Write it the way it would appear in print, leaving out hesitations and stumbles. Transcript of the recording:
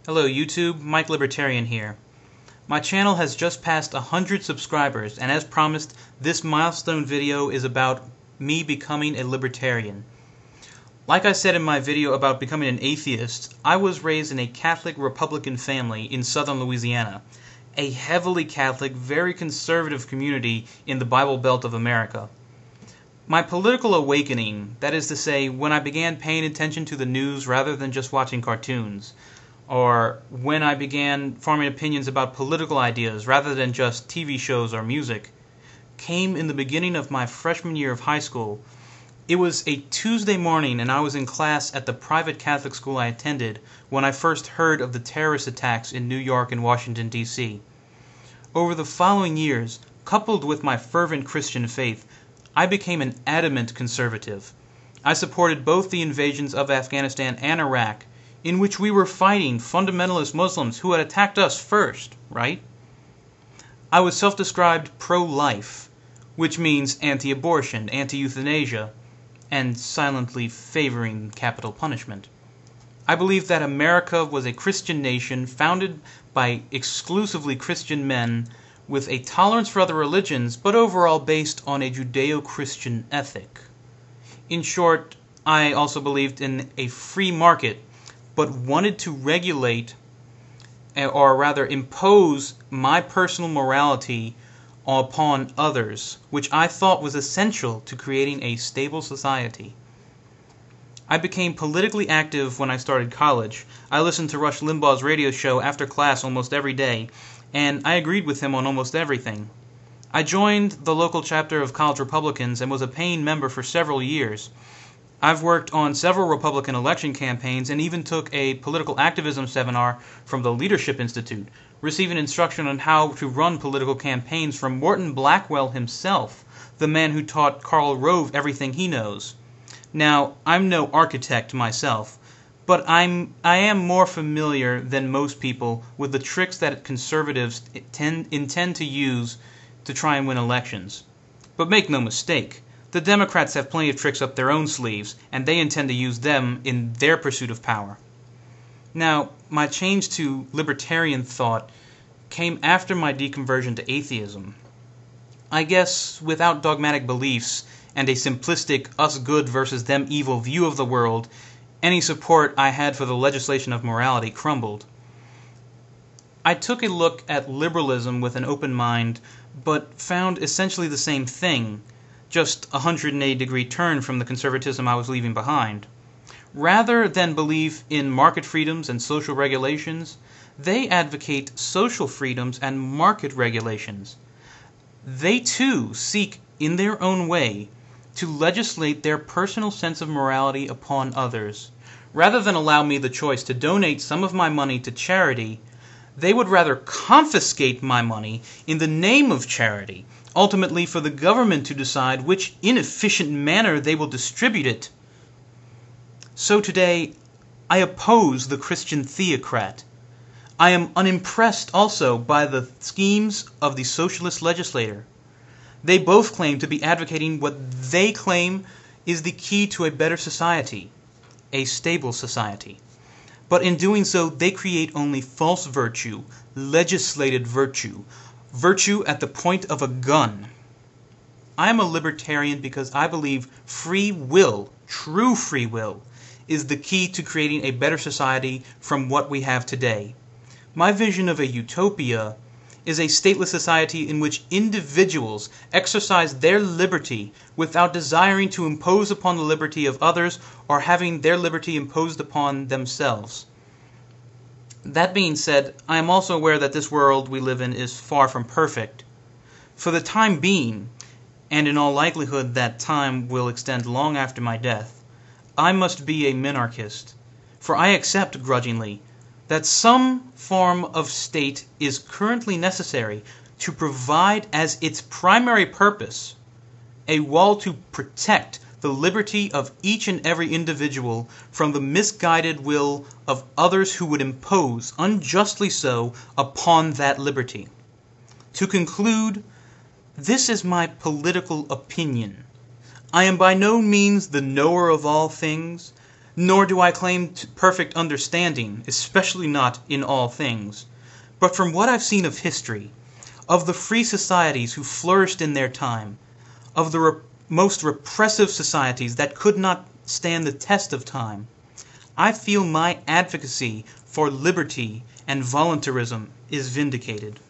Hello YouTube, MikeLibertarian here. My channel has just passed 100 subscribers, and as promised, this milestone video is about me becoming a libertarian. Like I said in my video about becoming an atheist, I was raised in a Catholic Republican family in southern Louisiana, a heavily Catholic, very conservative community in the Bible Belt of America. My political awakening, that is to say, when I began paying attention to the news rather than just watching cartoons, or when I began forming opinions about political ideas rather than just TV shows or music, came in the beginning of my freshman year of high school. It was a Tuesday morning and I was in class at the private Catholic school I attended when I first heard of the terrorist attacks in New York and Washington, D.C. Over the following years, coupled with my fervent Christian faith, I became an adamant conservative. I supported both the invasions of Afghanistan and Iraq, in which we were fighting fundamentalist Muslims who had attacked us first, right? I was self-described pro-life, which means anti-abortion, anti-euthanasia, and silently favoring capital punishment. I believed that America was a Christian nation founded by exclusively Christian men with a tolerance for other religions, but overall based on a Judeo-Christian ethic. In short, I also believed in a free market, but wanted to regulate, or rather impose, my personal morality upon others, which I thought was essential to creating a stable society. I became politically active when I started college. I listened to Rush Limbaugh's radio show after class almost every day, and I agreed with him on almost everything. I joined the local chapter of College Republicans and was a paying member for several years. I've worked on several Republican election campaigns and even took a political activism seminar from the Leadership Institute, receiving instruction on how to run political campaigns from Morton Blackwell himself, the man who taught Karl Rove everything he knows. Now, I'm no architect myself, but I am more familiar than most people with the tricks that conservatives intend to use to try and win elections. But make no mistake, the Democrats have plenty of tricks up their own sleeves, and they intend to use them in their pursuit of power. Now, my change to libertarian thought came after my deconversion to atheism. I guess without dogmatic beliefs and a simplistic us good versus them evil view of the world, any support I had for the legislation of morality crumbled. I took a look at liberalism with an open mind, but found essentially the same thing, just a 180-degree turn from the conservatism I was leaving behind. Rather than believe in market freedoms and social regulations, they advocate social freedoms and market regulations. They too seek, in their own way, to legislate their personal sense of morality upon others. Rather than allow me the choice to donate some of my money to charity, they would rather confiscate my money in the name of charity, ultimately for the government to decide which inefficient manner they will distribute it. So today, I oppose the Christian theocrat. I am unimpressed also by the schemes of the socialist legislator. They both claim to be advocating what they claim is the key to a better society, a stable society. But in doing so, they create only false virtue, legislated virtue, virtue at the point of a gun. I am a libertarian because I believe free will, true free will, is the key to creating a better society from what we have today. My vision of a utopia is a stateless society in which individuals exercise their liberty without desiring to impose upon the liberty of others or having their liberty imposed upon themselves. That being said, I am also aware that this world we live in is far from perfect. For the time being, and in all likelihood that time will extend long after my death, I must be a minarchist, for I accept grudgingly that some form of state is currently necessary to provide as its primary purpose a wall to protect the liberty of each and every individual from the misguided will of others who would impose, unjustly so, upon that liberty. To conclude, this is my political opinion. I am by no means the knower of all things, Nor do I claim perfect understanding, especially not in all things. But from what I've seen of history, of the free societies who flourished in their time, of the most repressive societies that could not stand the test of time, I feel my advocacy for liberty and voluntarism is vindicated.